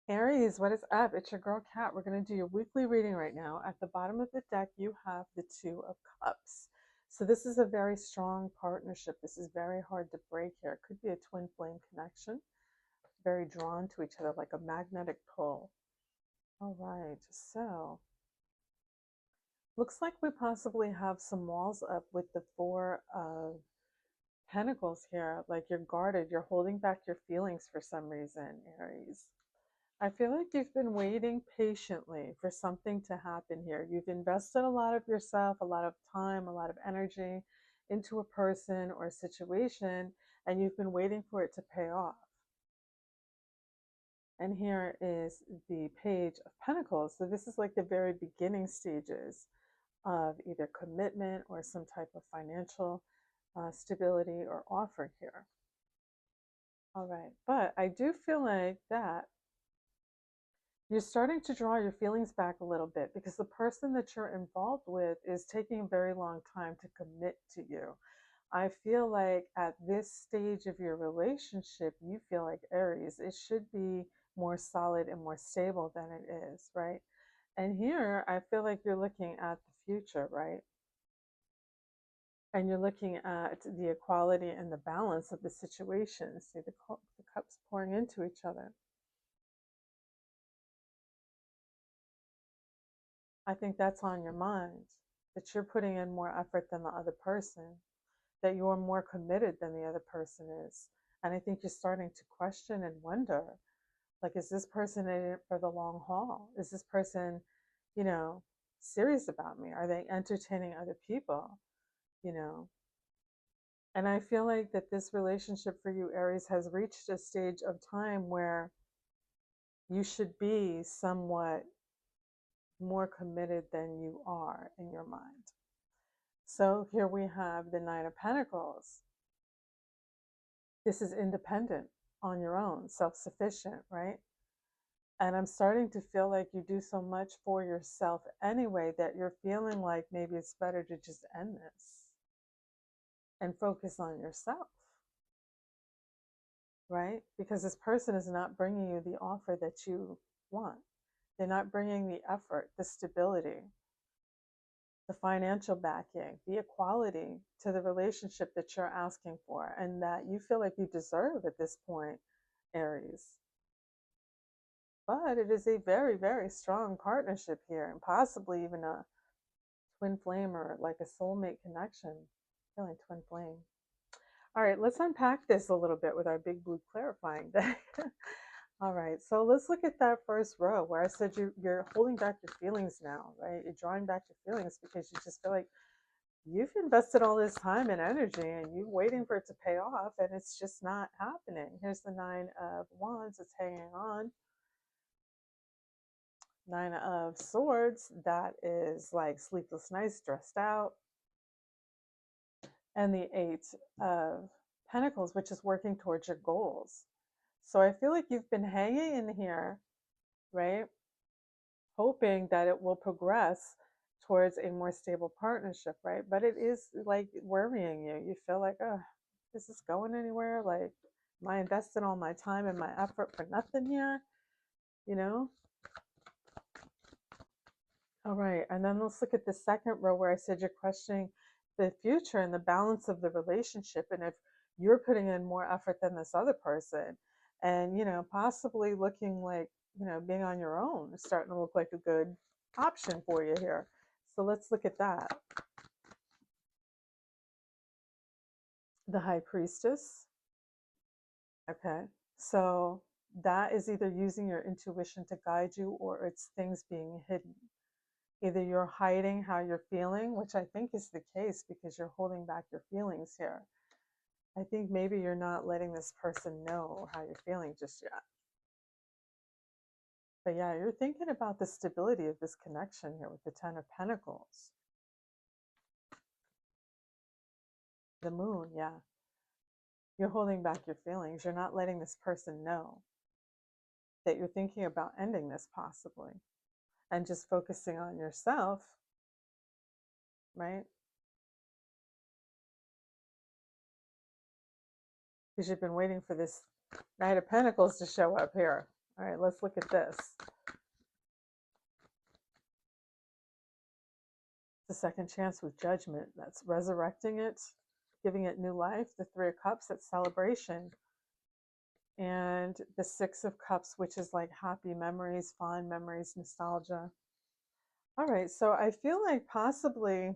Aries, what is up? It's your girl Kat. We're going to do your weekly reading right now. At the bottom of the deck, you have the Two of Cups. So this is a very strong partnership. This is very hard to break here. It could be a twin flame connection, very drawn to each other like a magnetic pull. All right, so looks like we possibly have some walls up with the Four of Pentacles here. Like you're guarded, you're holding back your feelings for some reason, Aries. I feel like you've been waiting patiently for something to happen here. You've invested a lot of yourself, a lot of time, a lot of energy into a person or a situation, and you've been waiting for it to pay off. And here is the Page of Pentacles. So this is like the very beginning stages of either commitment or some type of financial stability or offer here. All right, but I do feel like that you're starting to draw your feelings back a little bit because the person that you're involved with is taking a very long time to commit to you. I feel like at this stage of your relationship, you feel like Aries, it should be more solid and more stable than it is, right? And here, I feel like you're looking at the future, right? And you're looking at the equality and the balance of the situation. See the cups pouring into each other. I think that's on your mind, that you're putting in more effort than the other person, that you're more committed than the other person is. And I think you're starting to question and wonder, like, is this person in it for the long haul? Is this person, you know, serious about me? Are they entertaining other people? You know, and I feel like that this relationship for you, Aries, has reached a stage of time where you should be somewhat more committed than you are in your mind. So here we have the Nine of Pentacles. This is independent, on your own, self-sufficient, right? And I'm starting to feel like you do so much for yourself anyway that you're feeling like maybe it's better to just end this and focus on yourself, right? Because this person is not bringing you the offer that you want. They're not bringing the effort, the stability, the financial backing, the equality to the relationship that you're asking for and that you feel like you deserve at this point, Aries. But it is a very, very strong partnership here and possibly even a twin flame or like a soulmate connection. Feeling twin flame. All right, let's unpack this a little bit with our big blue clarifying deck. All right, so let's look at that first row where I said you're holding back your feelings now, right? You're drawing back your feelings because you just feel like you've invested all this time and energy and you're waiting for it to pay off and it's just not happening. Here's the Nine of Wands, it's hanging on. Nine of Swords, that is like sleepless nights, stressed out. And the Eight of Pentacles, which is working towards your goals. So I feel like you've been hanging in here, right? Hoping that it will progress towards a more stable partnership, right? But it is like worrying you. You feel like, oh, is this going anywhere? Like, am I investing all my time and my effort for nothing here? You know? All right. And then let's look at the second row where I said you're questioning the future and the balance of the relationship. And if you're putting in more effort than this other person and, possibly looking like, being on your own is starting to look like a good option for you here. So let's look at that. The High Priestess. Okay. So that is either using your intuition to guide you or it's things being hidden. Either you're hiding how you're feeling, which I think is the case because you're holding back your feelings here. I think maybe you're not letting this person know how you're feeling just yet. But yeah, you're thinking about the stability of this connection here with the Ten of Pentacles. The Moon, yeah. You're holding back your feelings. You're not letting this person know that you're thinking about ending this possibly and just focusing on yourself, right? Because you've been waiting for this Knight of Pentacles to show up here. All right, let's look at this. The second chance with judgment. That's resurrecting it, giving it new life. The Three of Cups, that's celebration. And the Six of Cups, which is like happy memories, fond memories, nostalgia. All right, so I feel like possibly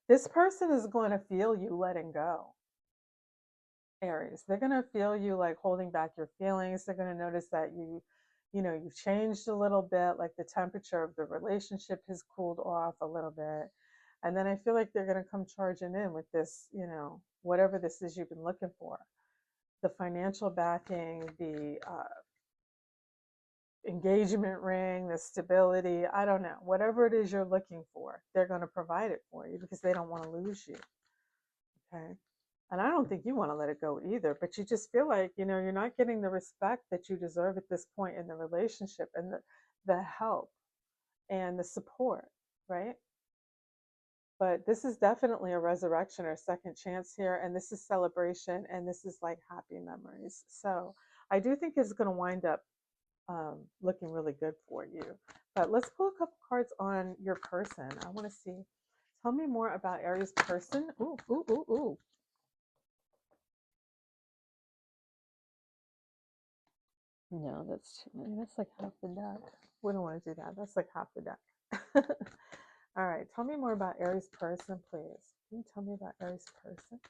this person is going to feel you letting go. Aries, they're going to feel you like holding back your feelings. They're going to notice that you've changed a little bit, like the temperature of the relationship has cooled off a little bit. And then I feel like they're going to come charging in with this, whatever this is you've been looking for. The financial backing, the engagement ring, the stability, I don't know, whatever it is you're looking for, they're going to provide it for you because they don't want to lose you. Okay. And I don't think you want to let it go either, but you just feel like, you're not getting the respect that you deserve at this point in the relationship and the help and the support, right? But this is definitely a resurrection or second chance here. And this is celebration and this is like happy memories. So I do think it's going to wind up looking really good for you. But let's pull a couple cards on your person. I want to see. Tell me more about Aries person. Ooh, ooh, ooh, ooh. No, that's too many. That's like half the deck. We don't want to do that. That's like half the deck. All right. Tell me more about Aries person, please. Can you tell me about Aries person?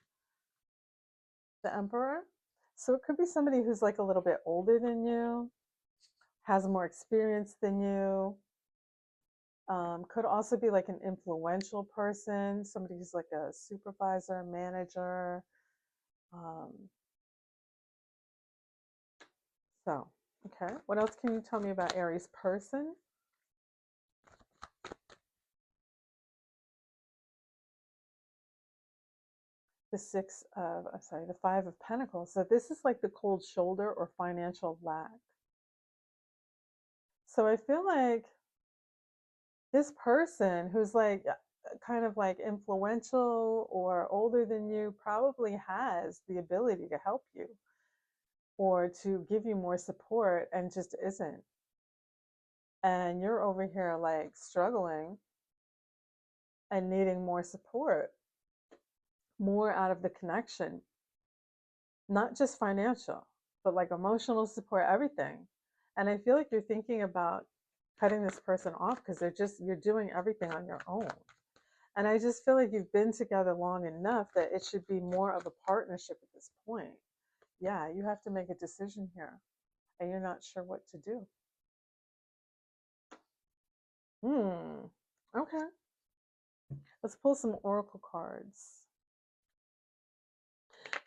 The Emperor. So it could be somebody who's like a little bit older than you, has more experience than you. Could also be like an influential person, somebody who's like a supervisor, manager. Um, okay. What else can you tell me about Aries person? The Five of Pentacles. So this is like the cold shoulder or financial lack. So I feel like this person who's like kind of like influential or older than you probably has the ability to help you or to give you more support and just isn't. And you're over here like struggling and needing more support, more out of the connection, not just financial, but like emotional support, everything. And I feel like you're thinking about cutting this person off because you're doing everything on your own. And I just feel like you've been together long enough that it should be more of a partnership at this point. Yeah, you have to make a decision here and you're not sure what to do. Okay. Let's pull some oracle cards.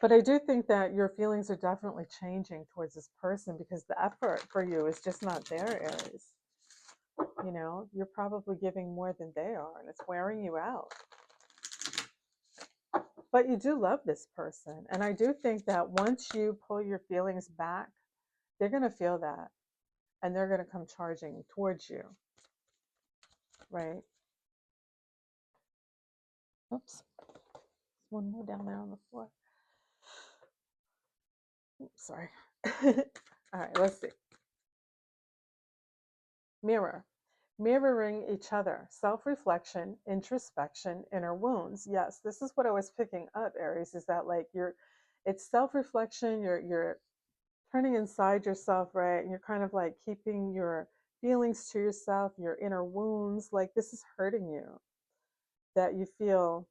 But I do think that your feelings are definitely changing towards this person because the effort for you is just not there, Aries. You're probably giving more than they are, and it's wearing you out. But you do love this person. And I do think that once you pull your feelings back, they're going to feel that and they're going to come charging towards you. Right? Oops. There's one more down there on the floor. Oops, sorry. All right, let's see. Mirror. Mirroring each other, self-reflection, introspection, inner wounds. Yes, this is what I was picking up, Aries, is that like it's self-reflection, you're turning inside yourself, right? And you're kind of like keeping your feelings to yourself, your inner wounds, like this is hurting you, that you feel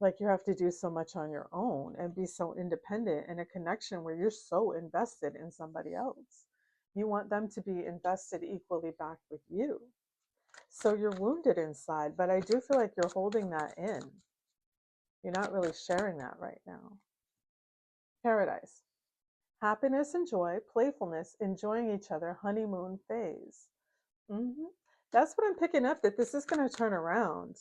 like you have to do so much on your own and be so independent in a connection where you're so invested in somebody else. You want them to be invested equally back with you. So you're wounded inside, but I do feel like you're holding that in. You're not really sharing that right now. Paradise. Happiness and joy, playfulness, enjoying each other, honeymoon phase. That's what I'm picking up, that this is going to turn around.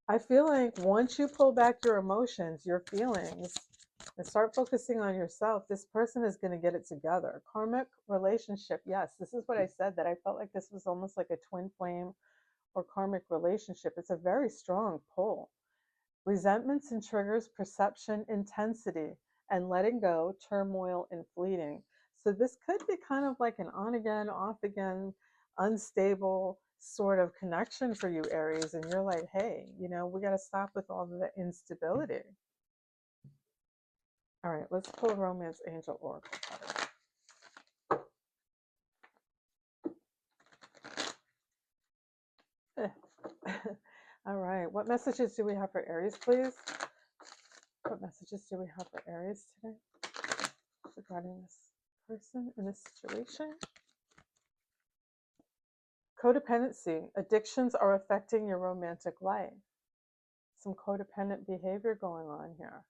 I feel like once you pull back your emotions, your feelings, and start focusing on yourself, this person is going to get it together. Karmic relationship. Yes, this is what I said, that I felt like this was almost like a twin flame or karmic relationship. It's a very strong pull. Resentments and triggers, perception, intensity, and letting go, turmoil, and fleeting. So this could be kind of like an on again, off again, unstable sort of connection for you, Aries. And you're like, hey, we got to stop with all of the instability. All right, let's pull a romance angel oracle card. All right, what messages do we have for Aries, please? What messages do we have for Aries today regarding this person in this situation? Codependency. Addictions are affecting your romantic life. Some codependent behavior going on here.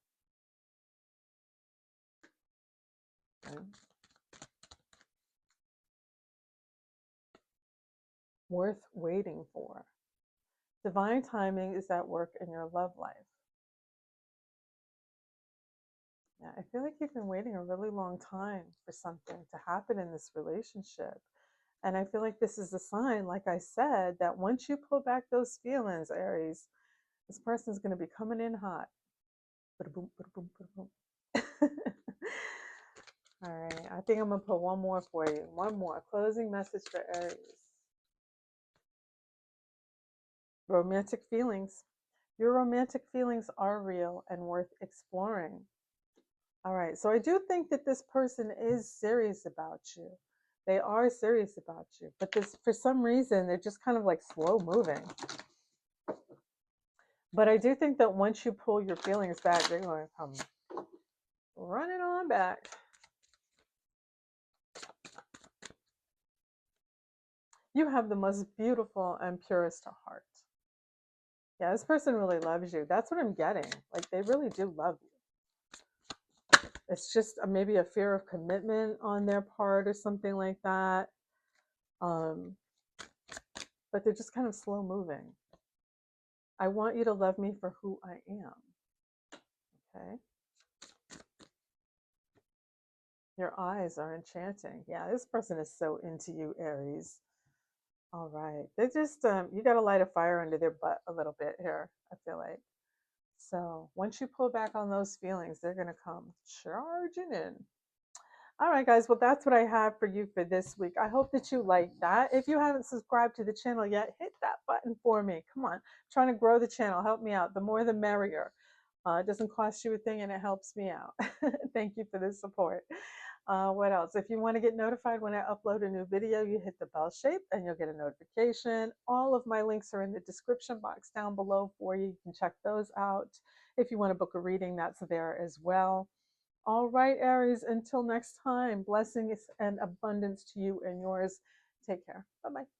Okay. Worth waiting for. Divine timing is at work in your love life. Yeah, I feel like you've been waiting a really long time for something to happen in this relationship. And I feel like this is a sign, like I said, that once you pull back those feelings, Aries, this person's going to be coming in hot. Ba-da-boom, ba-da-boom, ba-da-boom. All right, I think I'm going to put one more for you. One more. Closing message for Aries. Romantic feelings. Your romantic feelings are real and worth exploring. All right, so I do think that this person is serious about you. They are serious about you, but this, for some reason, they're just kind of like slow moving. But I do think that once you pull your feelings back, they're going to come running on back. You have the most beautiful and purest heart. Yeah, this person really loves you. That's what I'm getting. Like, they really do love you. It's just maybe a fear of commitment on their part or something like that. But they're just kind of slow moving. I want you to love me for who I am. Okay. Your eyes are enchanting. Yeah, this person is so into you, Aries. All right. They just, you got to light a fire under their butt a little bit here, I feel like. So once you pull back on those feelings, they're going to come charging in. All right, guys. Well, that's what I have for you for this week. I hope that you like that. If you haven't subscribed to the channel yet, hit that button for me. Come on. I'm trying to grow the channel. Help me out. The more, the merrier. It doesn't cost you a thing and it helps me out. Thank you for the support. What else? If you want to get notified when I upload a new video, you hit the bell shape and you'll get a notification. All of my links are in the description box down below for you. You can check those out. If you want to book a reading, that's there as well. All right, Aries, until next time, blessings and abundance to you and yours. Take care. Bye-bye.